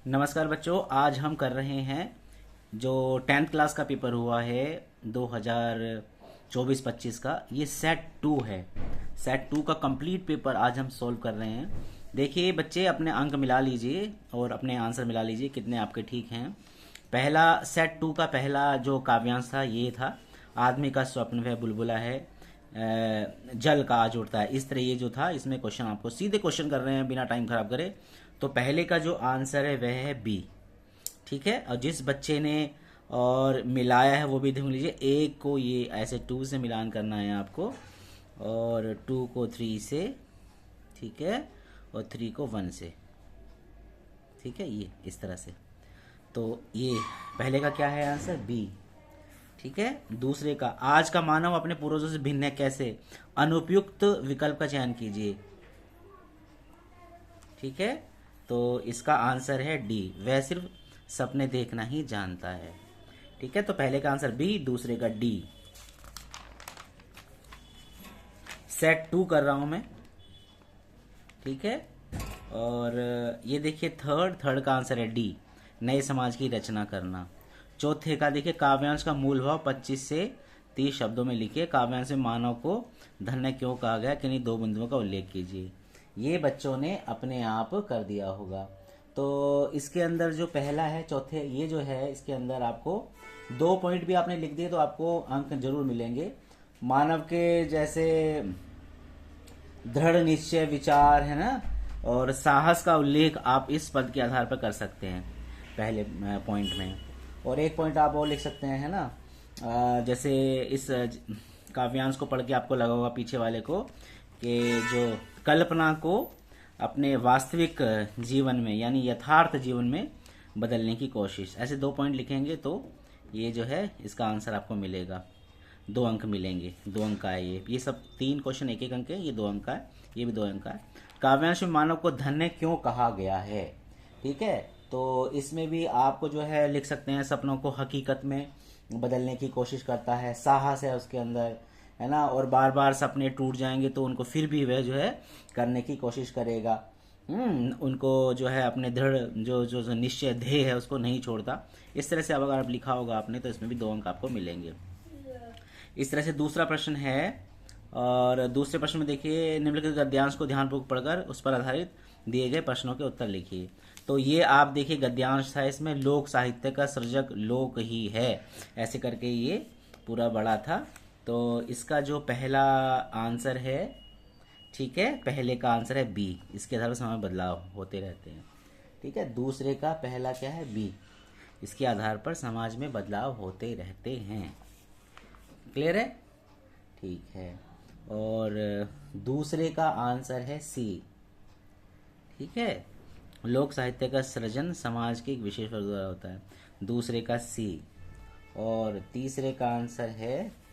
नमस्कार बच्चों, आज हम कर रहे हैं जो 10th क्लास का पेपर हुआ है 2024-25 का। ये सेट 2 है। सेट 2 का कंप्लीट पेपर आज हम सॉल्व कर रहे हैं। देखिए बच्चे, अपने अंक मिला लीजिए और अपने आंसर मिला लीजिए कितने आपके ठीक हैं। पहला सेट 2 का पहला जो काव्यांश था ये था, आदमी का स्वप्न वह बुलबुला है, जल का आज उड़ता है। इस तरह ये जो था, इसमें क्वेश्चन आपको सीधे क्वेश्चन कर रहे हैं बिना टाइम खराब करे। तो पहले का जो आंसर है वह है बी। ठीक है, और जिस बच्चे ने और मिलाया है वो भी देख लीजिए। एक को ये ऐसे 2 से मिलान करना है आपको, और 2 को 3 से, ठीक है, और 3 को 1 से। ठीक है, ये इस तरह से। तो ये पहले का क्या है आंसर, बी। ठीक है, दूसरे का, आज का मानव अपने पूर्वजों से भिन्न है कैसे। अनुपयुक्त विकल्प का चयन कीजिए। ठीक है, तो इसका आंसर है डी, वह सिर्फ सपने देखना ही जानता है। ठीक है, तो पहले का आंसर बी, दूसरे का डी। सेट 2 कर रहा हूं मैं। ठीक है, और ये देखिए थर्ड का आंसर है डी, नए समाज की रचना करना। चौथे का देखिए, काव्यांश का मूल भाव 25 से 30 शब्दों में लिखिए। काव्यांश में मानव को धन्य क्यों कहा गया, किन्हीं 2 बिंदुओं का उल्लेख कीजिए। ये बच्चों ने अपने आप कर दिया होगा। तो इसके अंदर जो पहला है, चौथे, ये जो है इसके अंदर आपको 2 पॉइंट भी आपने लिख दिए तो आपको अंक जरूर मिलेंगे। मानव के जैसे दृढ़ निश्चय, विचार, है ना, और साहस का उल्लेख आप इस पद के आधार पर कर सकते हैं पहले पॉइंट में। और एक पॉइंट आप और लिख सकते हैं, है ना, जैसे इस काव्यांश को पढ़ के आपको लगा होगा पीछे वाले को, कि जो कल्पना को अपने वास्तविक जीवन में यानी यथार्थ जीवन में बदलने की कोशिश। ऐसे 2 पॉइंट लिखेंगे तो ये जो है इसका आंसर आपको मिलेगा। 2 अंक मिलेंगे, 2 अंक का है ये सब 3 क्वेश्चन 1-1 अंक है। ये 2 अंक का है, ये भी 2 अंक का है। काव्यांश में मानव को धन्य क्यों कहा गया है। ठीक है, तो इसमें भी आपको जो है लिख सकते हैं, सपनों को हकीकत में बदलने की कोशिश करता है, साहस है उसके अंदर, है ना, और बार बार सपने टूट जाएंगे तो उनको फिर भी वह जो है करने की कोशिश करेगा। उनको जो है अपने दृढ़ जो निश्चय ध्येय है उसको नहीं छोड़ता। इस तरह से अब अगर आप लिखा होगा आपने तो इसमें भी 2 अंक आपको मिलेंगे। इस तरह से दूसरा प्रश्न है, और दूसरे प्रश्न में देखिए, निम्नलिखित गद्यांश को ध्यानपूर्वक पढ़कर उस पर आधारित दिए गए प्रश्नों के उत्तर लिखिए। तो ये आप देखिए गद्यांश था, इसमें लोक साहित्य का सृजक लोक ही है, ऐसे करके ये पूरा बड़ा था। तो इसका जो पहला आंसर है, ठीक है, पहले का आंसर है बी, इसके आधार पर समय बदलाव होते रहते हैं। ठीक है, दूसरे का पहला क्या है, बी, इसके आधार पर समाज में बदलाव होते रहते हैं। क्लियर है, ठीक है। और दूसरे का आंसर है सी। ठीक है, लोक साहित्य का सृजन समाज के एक विशेष वर्ग द्वारा होता है, दूसरे का सी। और तीसरे का आंसर है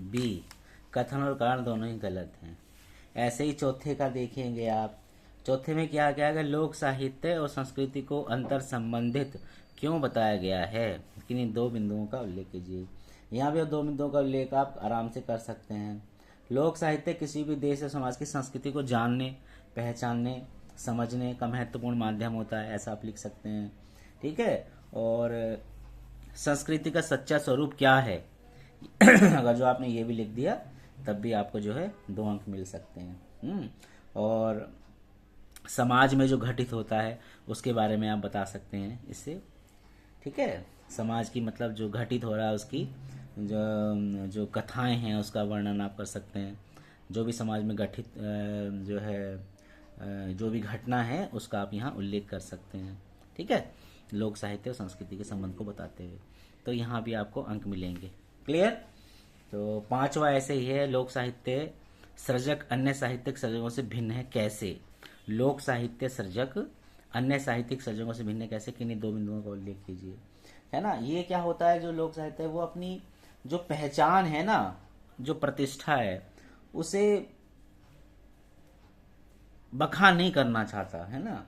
बी, कथन और कारण दोनों ही गलत हैं। ऐसे ही चौथे का देखेंगे आप, चौथे में क्या क्या है, लोक साहित्य और संस्कृति को अंतर संबंधित क्यों बताया गया है, किन्हीं 2 बिंदुओं का उल्लेख कीजिए। यहाँ भी 2 बिंदुओं का उल्लेख आप आराम से कर सकते हैं। लोक साहित्य किसी भी देश या समाज की संस्कृति को जानने, पहचानने, समझने का महत्वपूर्ण माध्यम होता है, ऐसा आप लिख सकते हैं। ठीक है, और संस्कृति का सच्चा स्वरूप क्या है अगर जो आपने ये भी लिख दिया तब भी आपको जो है 2 अंक मिल सकते हैं। और समाज में जो घटित होता है उसके बारे में आप बता सकते हैं इससे। ठीक है, समाज की मतलब जो घटित हो रहा है उसकी जो जो कथाएं हैं उसका वर्णन आप कर सकते हैं। जो भी समाज में घटित जो है जो भी घटना है उसका आप यहाँ उल्लेख कर सकते हैं। ठीक है, लोक साहित्य और संस्कृति के संबंध को बताते हुए, तो यहाँ भी आपको अंक मिलेंगे। क्लियर। तो 5वां ऐसे ही है, लोक साहित्य सृजक अन्य साहित्यिक सर्जकों से भिन्न है कैसे। लोक साहित्य सृजक अन्य साहित्यिक सर्जकों से भिन्न है कैसे, किन्हीं 2 बिंदुओं का उल्लेख कीजिए। है ना, ये क्या होता है, जो लोक साहित्य है वो अपनी जो पहचान है ना, जो प्रतिष्ठा है, उसे बखान नहीं करना चाहता, है ना,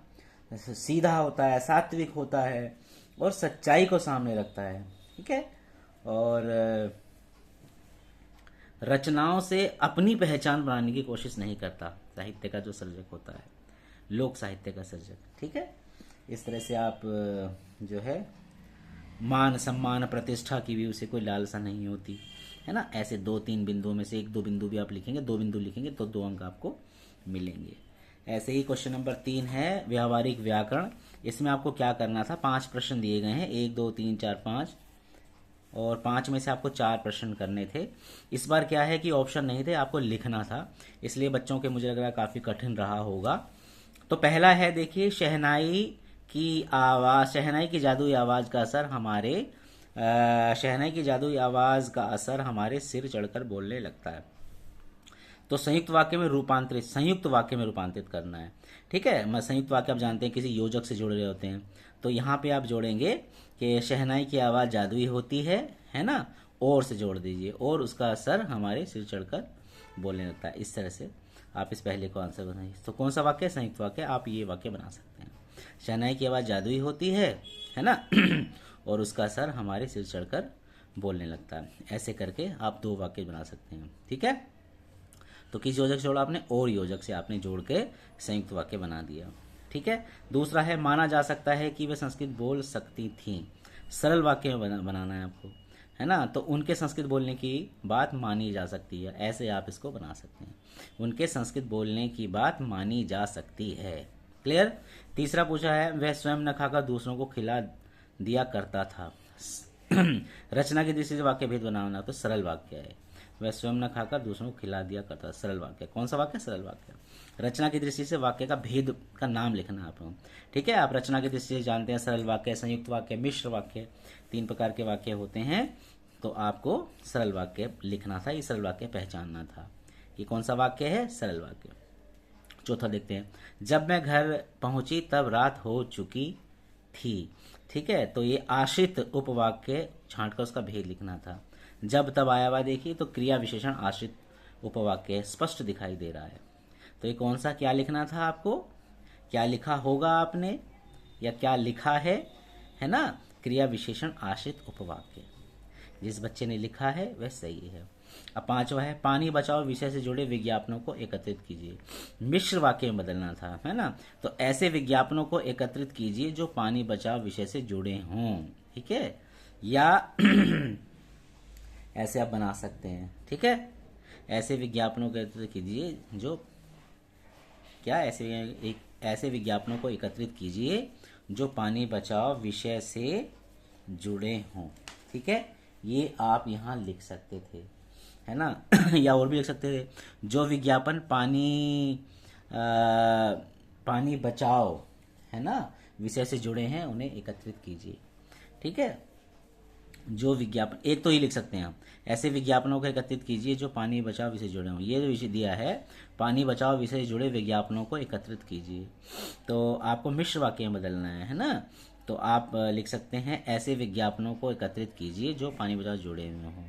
जैसे सीधा होता है, सात्विक होता है और सच्चाई को सामने रखता है। ठीक है, और रचनाओं से अपनी पहचान बनाने की कोशिश नहीं करता। साहित्य का जो सर्जक होता है, लोक साहित्य का सर्जक, ठीक है। इस तरह से आप जो है मान सम्मान प्रतिष्ठा की भी उसे कोई लालसा नहीं होती है ना। ऐसे 2-3 बिंदुओं में से 1-2 बिंदु भी आप लिखेंगे, 2 बिंदु लिखेंगे तो 2 अंक आपको मिलेंगे। ऐसे ही क्वेश्चन नंबर 3 है व्यावहारिक व्याकरण। इसमें आपको क्या करना था, 5 प्रश्न दिए गए हैं, 1 2 3 4 5, और 5 में से आपको 4 प्रश्न करने थे। इस बार क्या है कि ऑप्शन नहीं थे, आपको लिखना था, इसलिए बच्चों के मुझे लग रहा है काफ़ी कठिन रहा होगा। तो पहला है देखिए, शहनाई की आवाज़, शहनाई की जादुई आवाज़ का असर हमारे शहनाई की जादुई आवाज़ का असर हमारे सिर चढ़कर बोलने लगता है। तो संयुक्त वाक्य में रूपांतरित करना है, ठीक है। संयुक्त वाक्य आप जानते हैं किसी योजक से जुड़ रहे होते हैं, तो यहाँ पे आप जोड़ेंगे कि शहनाई की आवाज़ जादुई होती है ना, और से जोड़ दीजिए, और उसका असर हमारे सिर चढ़कर बोलने लगता है। इस तरह से आप इस पहले को आंसर बनाइए। तो कौन सा वाक्य, संयुक्त वाक्य, आप ये वाक्य बना सकते हैं। शहनाई की आवाज़ जादुई होती है ना और उसका असर हमारे सिर चढ़कर बोलने लगता है। ऐसे करके आप 2 वाक्य बना सकते हैं, ठीक है। तो किस योजक से जोड़ा आपने, और योजक से आपने जोड़ के संयुक्त वाक्य बना दिया, ठीक है। दूसरा है माना जा सकता है कि वे संस्कृत बोल सकती थीं। सरल वाक्य में बनाना है आपको, है ना। तो उनके संस्कृत बोलने की बात मानी जा सकती है, ऐसे आप इसको बना सकते हैं। उनके संस्कृत बोलने की बात मानी जा सकती है, क्लियर। तीसरा पूछा है वह स्वयं न खाकर दूसरों को खिला दिया करता था। रचना की दृष्टि से वाक्य भेद बनाना, तो सरल वाक्य है। वह स्वयं न खाकर दूसरों को खिला दिया करता, सरल वाक्य। कौन सा वाक्य, सरल वाक्य। रचना की दृष्टि से वाक्य का भेद का नाम लिखना आपको, ठीक है। आप रचना की दृष्टि से जानते हैं सरल वाक्य, संयुक्त वाक्य, मिश्र वाक्य, 3 प्रकार के वाक्य होते हैं। तो आपको सरल वाक्य लिखना था, ये सरल वाक्य पहचानना था। ये कौन सा वाक्य है, सरल वाक्य। चौथा देखते हैं, जब मैं घर पहुंची तब रात हो चुकी थी, ठीक है। तो ये आश्रित उपवाक्य छांट कर उसका भेद लिखना था। जब तब आया हुआ देखिए, तो क्रिया विशेषण आश्रित उपवाक्य स्पष्ट दिखाई दे रहा है। तो ये कौन सा, क्या लिखना था आपको, क्या लिखा होगा आपने, या क्या लिखा है ना, क्रिया विशेषण आश्रित उपवाक्य। जिस बच्चे ने लिखा है वह सही है। अब 5वां है पानी बचाओ विषय से जुड़े विज्ञापनों को एकत्रित कीजिए। मिश्र वाक्य में बदलना था, है ना। तो ऐसे विज्ञापनों को एकत्रित कीजिए जो पानी बचाओ विषय से जुड़े हों, ठीक है। या ऐसे आप बना सकते हैं, ठीक है। ऐसे विज्ञापनों को एकत्रित कीजिए जो क्या, ऐसे विज्ञापनों को एकत्रित कीजिए जो पानी बचाओ विषय से जुड़े हों, ठीक है। ये आप यहाँ लिख सकते थे, है ना। या और भी लिख सकते थे, जो विज्ञापन पानी बचाओ, है ना, विषय से जुड़े हैं उन्हें एकत्रित कीजिए, ठीक है। जो विज्ञापन, एक तो ही लिख सकते हैं आप, ऐसे विज्ञापनों को एकत्रित कीजिए जो पानी बचाओ विषय से जुड़े हों। ये जो विषय दिया है, पानी बचाओ विषय से जुड़े विज्ञापनों को एकत्रित कीजिए, तो आपको मिश्र वाक्य में बदलना है ना। तो आप लिख सकते हैं ऐसे विज्ञापनों को एकत्रित कीजिए जो पानी बचाओ से जुड़े हुए हों,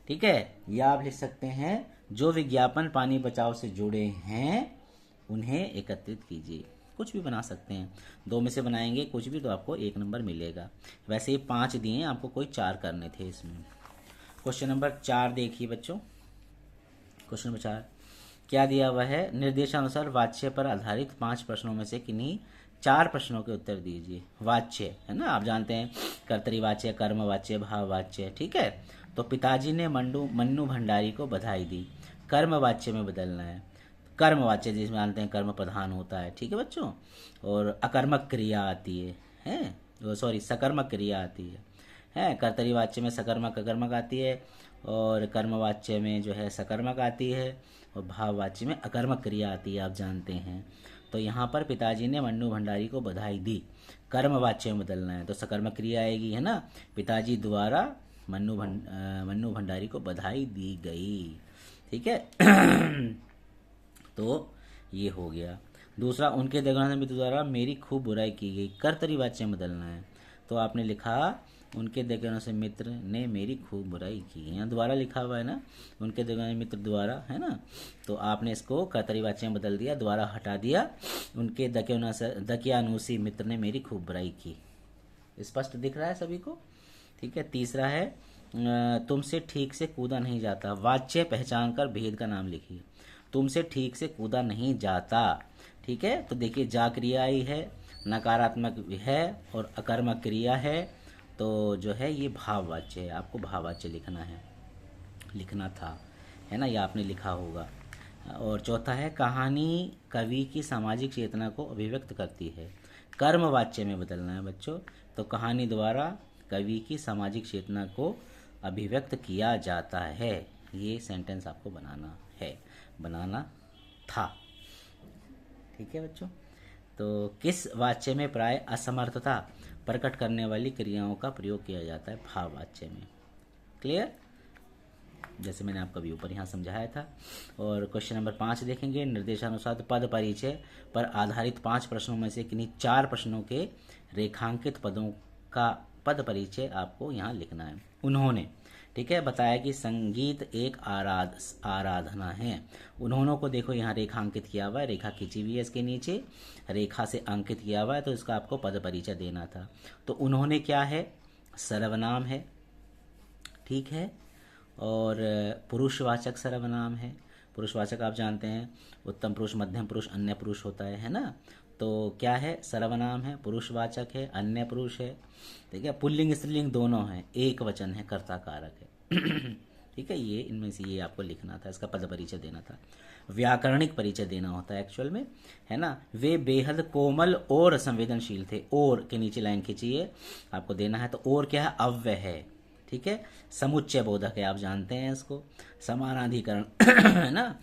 ठीक है। या आप लिख सकते हैं जो विज्ञापन पानी बचाओ से जुड़े हैं उन्हें एकत्रित कीजिए। कुछ भी बना सकते हैं, 2 में से बनाएंगे कुछ भी तो आपको 1 नंबर मिलेगा। वैसे ही 5 दिए, आपको कोई 4 करने थे इसमें। क्वेश्चन नंबर 4 देखिए बच्चों। क्वेश्चन नंबर 4 क्या दिया हुआ है, निर्देशानुसार वाच्य पर आधारित 5 प्रश्नों में से किन्हीं 4 प्रश्नों के उत्तर दीजिए। वाच्य, है ना, आप जानते हैं कर्तरी वाच्य, कर्म वाच्य, भाव वाच्य, ठीक है। तो पिताजी ने मन्नू भंडारी को बधाई दी, कर्म वाच्य में बदलना है। कर्म वाच्य जिसमें जानते हैं कर्म प्रधान होता है, ठीक है बच्चों। और अकर्मक क्रिया आती है, सॉरी सकर्मक क्रिया आती है। कर्तरी वाच्य में सकर्मक अकर्मक आती है, और कर्म वाच्य में जो है सकर्मक आती है, और भाव वाच्य में अकर्मक क्रिया आती है, आप जानते हैं। तो यहाँ पर पिताजी ने मन्नू भंडारी को बधाई दी, कर्म वाच्य में बदलना है, तो सकर्मक क्रिया आएगी, है ना। पिताजी द्वारा मन्नू भंडारी को बधाई दी गई, ठीक है। तो ये हो गया। दूसरा, उनके देवगण मित्र द्वारा मेरी खूब बुराई की गई, कर्तरी वाच्य में बदलना है। तो आपने लिखा उनके देवगणों से मित्र ने मेरी खूब बुराई की, यहाँ द्वारा लिखा हुआ है ना, उनके देवगण मित्र द्वारा, है ना। तो आपने इसको कर्तरी वाच्य में बदल दिया, द्वारा हटा दिया, उनके दकियानुसी मित्र ने मेरी खूब बुराई की। स्पष्ट दिख रहा है सभी को, ठीक है। तीसरा है तुमसे ठीक से कूदा नहीं जाता। वाच्य पहचान कर भेद का नाम लिखिए। तुमसे ठीक से कूदा नहीं जाता, ठीक है। तो देखिए जा क्रिया ही है, नकारात्मक है और अकर्मक क्रिया है, तो जो है ये भाववाच्य है, आपको भाववाच्य लिखना है, लिखना था, है ना, ये आपने लिखा होगा। और चौथा है कहानी कवि की सामाजिक चेतना को अभिव्यक्त करती है। कर्मवाच्य में बदलना है बच्चों, तो कहानी द्वारा कवि की सामाजिक चेतना को अभिव्यक्त किया जाता है, ये सेंटेंस आपको बनाना है, बनाना था, ठीक है बच्चों। तो किस वाच्य में प्राय असमर्थता प्रकट करने वाली क्रियाओं का प्रयोग किया जाता है? भाववाच्य में। क्लियर, जैसे मैंने आपको अभी ऊपर यहाँ समझाया था। और क्वेश्चन नंबर 5 देखेंगे, निर्देशानुसार पद परिचय पर आधारित 5 प्रश्नों में से किन्हीं 4 प्रश्नों के रेखांकित पदों का पद परिचय आपको यहाँ लिखना है। उन्होंने, ठीक है, बताया कि संगीत एक आराधना है। उन्होंने को देखो यहाँ रेखांकित किया हुआ है, रेखा खींची हुई है इसके नीचे, रेखा से अंकित किया हुआ है, तो इसका आपको पद परिचय देना था। तो उन्होंने क्या है? सर्वनाम है, ठीक है, और पुरुषवाचक सर्वनाम है। पुरुषवाचक आप जानते हैं उत्तम पुरुष, मध्यम पुरुष, अन्य पुरुष होता है ना। तो क्या है? सर्वनाम है, पुरुषवाचक है, अन्य पुरुष है, ठीक है, पुल्लिंग स्त्रीलिंग दोनों है, एक वचन है, कर्ता कारक है ठीक है, ये इनमें से ये आपको लिखना था, इसका पद परिचय देना था। व्याकरणिक परिचय देना होता है एक्चुअल में, है ना। वे बेहद कोमल और संवेदनशील थे, और के नीचे लाइन खींचिए, आपको देना है। तो और क्या है? अव्यय है, ठीक है, समुच्चय बोधक है, आप जानते हैं इसको। समानाधिकरण है ना,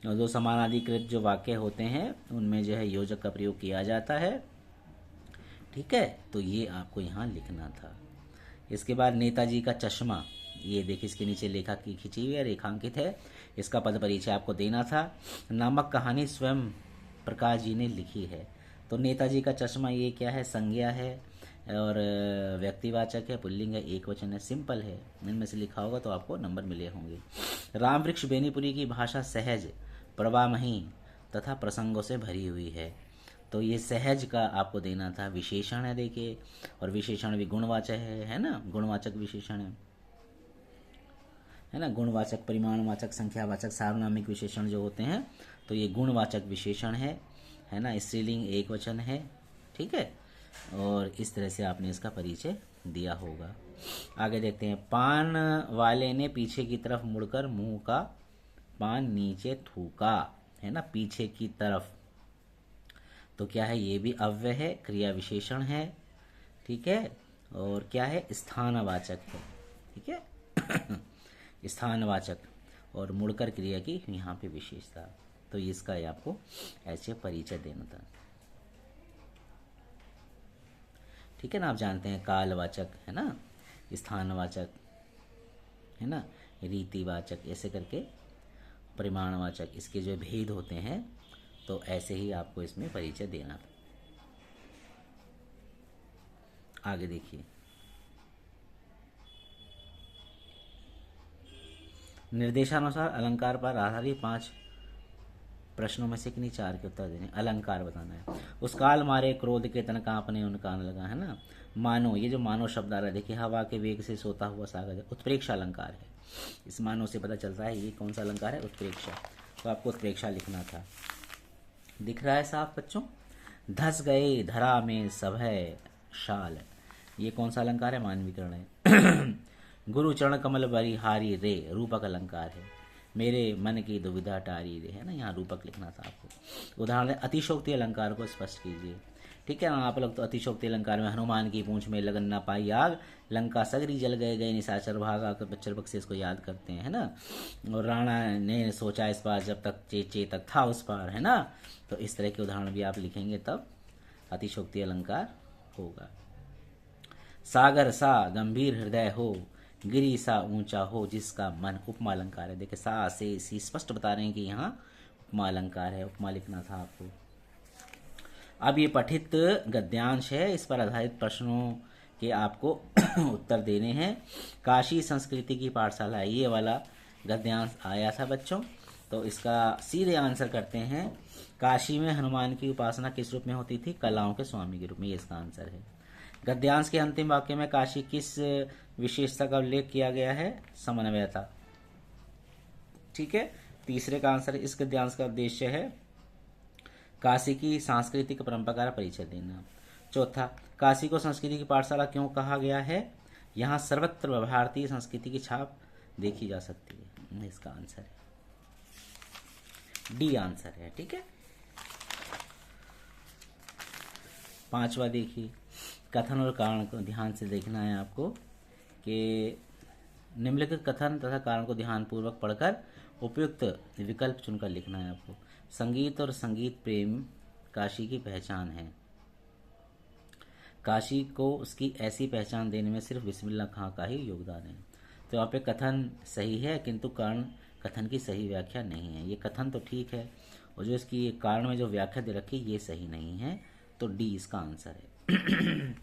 जो समानाधिकृत जो वाक्य होते हैं उनमें जो है योजक का प्रयोग किया जाता है, ठीक है। तो ये आपको यहाँ लिखना था। इसके बाद नेताजी का चश्मा, ये देखिए इसके नीचे लेखा की खींची हुई है, रेखांकित है, इसका पद परिचय आपको देना था। नामक कहानी स्वयं प्रकाश जी ने लिखी है। तो नेताजी का चश्मा ये क्या है? संज्ञा है और व्यक्तिवाचक है, पुल्लिंग है, एक वचन है, सिंपल है। इनमें से लिखा होगा तो आपको नंबर मिले होंगे। राम वृक्ष बेनीपुरी की भाषा सहज, प्रवाहमयी तथा प्रसंगों से भरी हुई है। तो ये सहज का आपको देना था, विशेषण है देखिए, और विशेषण भी गुणवाचक है ना, गुणवाचक विशेषण है ना, गुणवाचक, परिमाणवाचक, संख्यावाचक, सार्वनामिक विशेषण जो होते हैं, तो ये गुणवाचक विशेषण है ना, स्त्रीलिंग एक वचन है, ठीक है। और इस तरह से आपने इसका परिचय दिया होगा। आगे देखते हैं, पान वाले ने पीछे की तरफ मुड़कर मुंह का पान नीचे थूका, है ना, पीछे की तरफ। तो क्या है? ये भी अव्यय है, क्रिया विशेषण है, ठीक है, और क्या है? स्थानवाचक है, ठीक है स्थानवाचक, और मुड़कर क्रिया की यहाँ पे विशेषता। तो इसका आपको ऐसे परिचय देना था, ठीक है ना। आप जानते हैं कालवाचक है ना, स्थानवाचक है ना, रीतिवाचक, ऐसे करके परिमाणवाचक, इसके जो भेद होते हैं, तो ऐसे ही आपको इसमें परिचय देना था। आगे देखिए, निर्देशानुसार अलंकार पर आधारित 5 प्रश्नों में से किन्हीं 4 के उत्तर देने। अलंकार बताना है। उस काल मारे क्रोध के तन कांपने उन कान लगा, है ना। मानो, ये जो मानो शब्द आ रहा है देखिए, हवा के वेग से सोता हुआ सागर, उत्प्रेक्षा अलंकार है। इस मानो से पता चलता है ये कौन सा अलंकार है? उत्प्रेक्षा। तो आपको उत्प्रेक्षा लिखना था। दिख रहा है साफ बच्चों? धस गए धरा में सभय शाल, ये कौन सा अलंकार है? मानवीकरण है। गुरु चरण कमल बरी हारी रे, रूपक अलंकार है। मेरे मन की दुविधा टारी रे, है ना, यहाँ रूपक लिखना था आपको। उदाहरण है, अतिशोक्ति अलंकार को स्पष्ट कीजिए, ठीक है। आप लोग तो अतिशोक्ति अलंकार में हनुमान की पूंछ में लगन ना पाई आग, लंका सगरी जल गए गए निशाचर भागा, बच्चर बक्से इसको याद करते हैं, है ना। और राणा ने सोचा इस पार जब तक चेतक था उस पार, है ना। तो इस तरह के उदाहरण भी आप लिखेंगे तब अतिशोक्ति अलंकार होगा। सागर सा गंभीर हृदय हो, गिरी सा ऊंचा हो जिसका मन, उपमा अलंकार है। देखिए सा से सी स्पष्ट बता रहे हैं कि यहाँ उपमा अलंकार है, उपमा लिखना था आपको। अब ये पठित गद्यांश है, इस पर आधारित प्रश्नों के आपको उत्तर देने हैं। काशी संस्कृति की पाठशाला, ये वाला गद्यांश आया था बच्चों, तो इसका सीधे आंसर करते हैं। काशी में हनुमान की उपासना किस रूप में होती थी? कलाओं के स्वामी के रूप में, ये इसका आंसर है। गद्यांश के अंतिम वाक्य में काशी किस विशेषता का उल्लेख किया गया है? समन्वयता। ठीक है, तीसरे का आंसर इस गद्यांश का उद्देश्य है काशी की सांस्कृतिक परंपरा का परिचय देना। चौथा, काशी को संस्कृति की पाठशाला क्यों कहा गया है? यहाँ सर्वत्र भारतीय संस्कृति की छाप देखी जा सकती है। इसका आंसर है डी आंसर है। ठीक है, पांचवा देखिए, कथन और कारण को ध्यान से देखना है आपको कि निम्नलिखित कथन तथा कारण को ध्यानपूर्वक पढ़कर उपयुक्त विकल्प चुनकर लिखना है आपको। संगीत और संगीत प्रेम काशी की पहचान है। काशी को उसकी ऐसी पहचान देने में सिर्फ बिस्मिल्लाह खां का ही योगदान है। तो यहाँ पे कथन सही है, किंतु कारण कथन की सही व्याख्या नहीं है। ये कथन तो ठीक है, और जो इसकी कारण में जो व्याख्या दे रखी ये सही नहीं है, तो डी इसका आंसर है।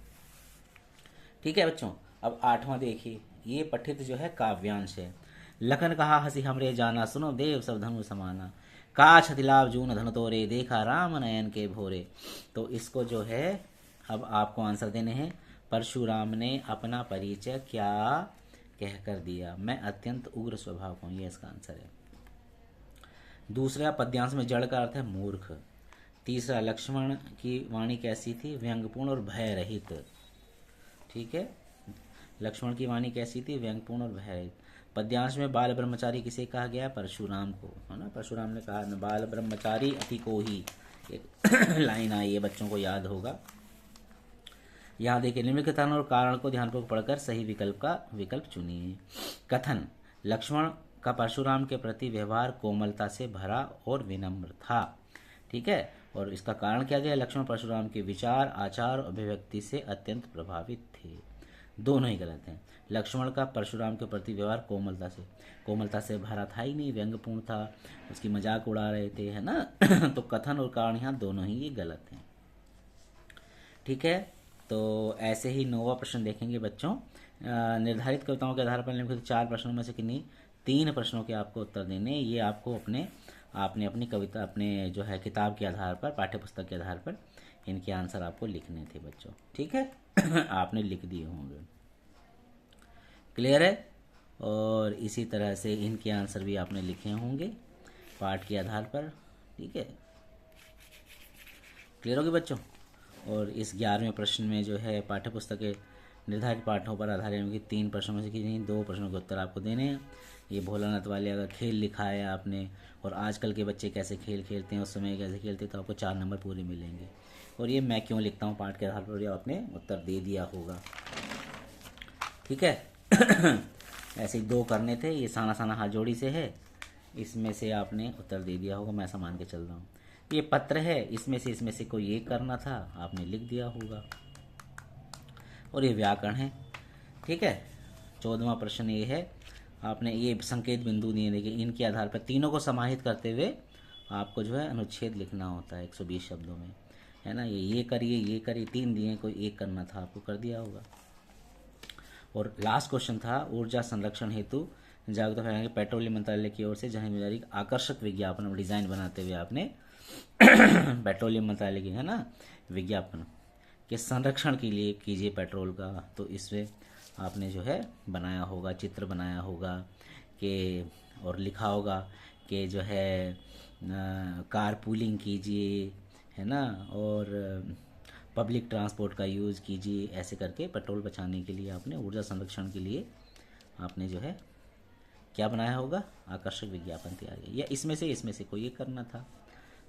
ठीक है बच्चों, अब आठवां देखिए, ये पठित जो है काव्यांश है। लखन कहा हंसी हमरे जाना, सुनो देव सब धनु समाना, काछ तिलाब जून धनु तोरे, देखा राम नयन के भोरे। तो इसको जो है अब आपको आंसर देने हैं। परशुराम ने अपना परिचय क्या कहकर दिया? मैं अत्यंत उग्र स्वभाव का हूं, ये इसका आंसर है। दूसरा, पद्यांश में जड़ का अर्थ है मूर्ख। तीसरा, लक्ष्मण की वाणी कैसी थी? व्यंग्यपूर्ण और भय रहित। ठीक है, लक्ष्मण की वाणी कैसी थी? व्यंग्यपूर्ण और भय रहित। पद्यांश में बाल ब्रह्मचारी किसे कहा गया? परशुराम को, है ना। परशुराम ने कहा बाल ब्रह्मचारी अति को ही, एक लाइन आई है, बच्चों को याद होगा। यहाँ देखिए, निम्नलिखित कथन और कारण को ध्यानपूर्वक पढ़कर सही विकल्प चुनिए। कथन, लक्ष्मण का परशुराम के प्रति व्यवहार कोमलता से भरा और विनम्र था। ठीक है, और इसका कारण क्या गया? लक्ष्मण परशुराम के विचार, आचार और अभिव्यक्ति से अत्यंत प्रभावित थे। दोनों ही गलत हैं। लक्ष्मण का परशुराम के प्रति व्यवहार कोमलता से भरा था ही नहीं, व्यंग्यपूर्ण था, उसकी मजाक उड़ा रहे थे, है ना। तो कथन और कारण यहाँ दोनों ही ये गलत हैं। ठीक है, तो ऐसे ही 9वां प्रश्न देखेंगे बच्चों। निर्धारित कविताओं के आधार पर निम्नलिखित 4 प्रश्नों में से किन्हीं 3 प्रश्नों के आपको उत्तर देने। ये आपको आपने अपनी कविता, अपने जो है किताब के आधार पर, पाठ्य पुस्तक के आधार पर इनके आंसर आपको लिखने थे बच्चों। ठीक है, आपने लिख दिए होंगे। क्लियर है? और इसी तरह से इनके आंसर भी आपने लिखे होंगे पाठ के आधार पर। ठीक है, क्लियर होगी बच्चों? और इस 11वें प्रश्न में जो है पाठ्य पुस्तक के निर्धारित पाठों पर आधारित होंगे 3 प्रश्नों में से किन्हीं 2 प्रश्नों के उत्तर आपको देने हैं। ये भोलानाथ वाले अगर खेल लिखा है आपने, और आजकल के बच्चे कैसे खेल खेलते हैं, उस समय कैसे खेलते हैं, तो आपको 4 नंबर पूरे मिलेंगे। और ये मैं क्यों लिखता हूँ पाठ के आधार पर, आपने उत्तर दे दिया होगा। ठीक है। ऐसे ही 2 करने थे, ये साना हाथ जोड़ी से है, इसमें से आपने उत्तर दे दिया होगा, मैं ऐसा मान के चल रहा हूँ। ये पत्र है, इसमें से कोई एक करना था, आपने लिख दिया होगा। और ये व्याकरण है। ठीक है, 14वां प्रश्न ये है, आपने ये संकेत बिंदु दिए, देखिए इनके आधार पर तीनों को समाहित करते हुए आपको जो है अनुच्छेद लिखना होता है 120 शब्दों में, है ना। ये करिए 3 दिए, कोई एक करना था, आपको कर दिया होगा। और लास्ट क्वेश्चन था, ऊर्जा संरक्षण हेतु जागरूकता फैलाने के पेट्रोलियम मंत्रालय की ओर से जनहितैषी आकर्षक विज्ञापन और डिजाइन बनाते हुए आपने पेट्रोलियम मंत्रालय की, है ना, विज्ञापन के संरक्षण के लिए कीजिए पेट्रोल का, तो इसमें आपने जो है बनाया होगा, चित्र बनाया होगा कि, और लिखा होगा कि जो है कार पूलिंग कीजिए, है ना, और पब्लिक ट्रांसपोर्ट का यूज़ कीजिए, ऐसे करके पेट्रोल बचाने के लिए आपने, ऊर्जा संरक्षण के लिए आपने जो है क्या बनाया होगा, आकर्षक विज्ञापन तैयार किया। या इसमें से कोई एक करना था।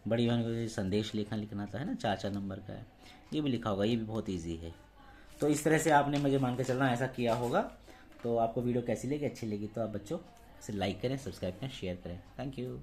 बड़ी बहन को संदेश लेखन लिखना था, है ना, 4 नंबर का है, ये भी लिखा होगा, ये भी बहुत ईजी है। तो इस तरह से आपने, मुझे मान के चलना, ऐसा किया होगा। तो आपको वीडियो कैसी लगी? अच्छी लगी तो आप बच्चों इसे लाइक करें, सब्सक्राइब करें, शेयर करें। Thank you.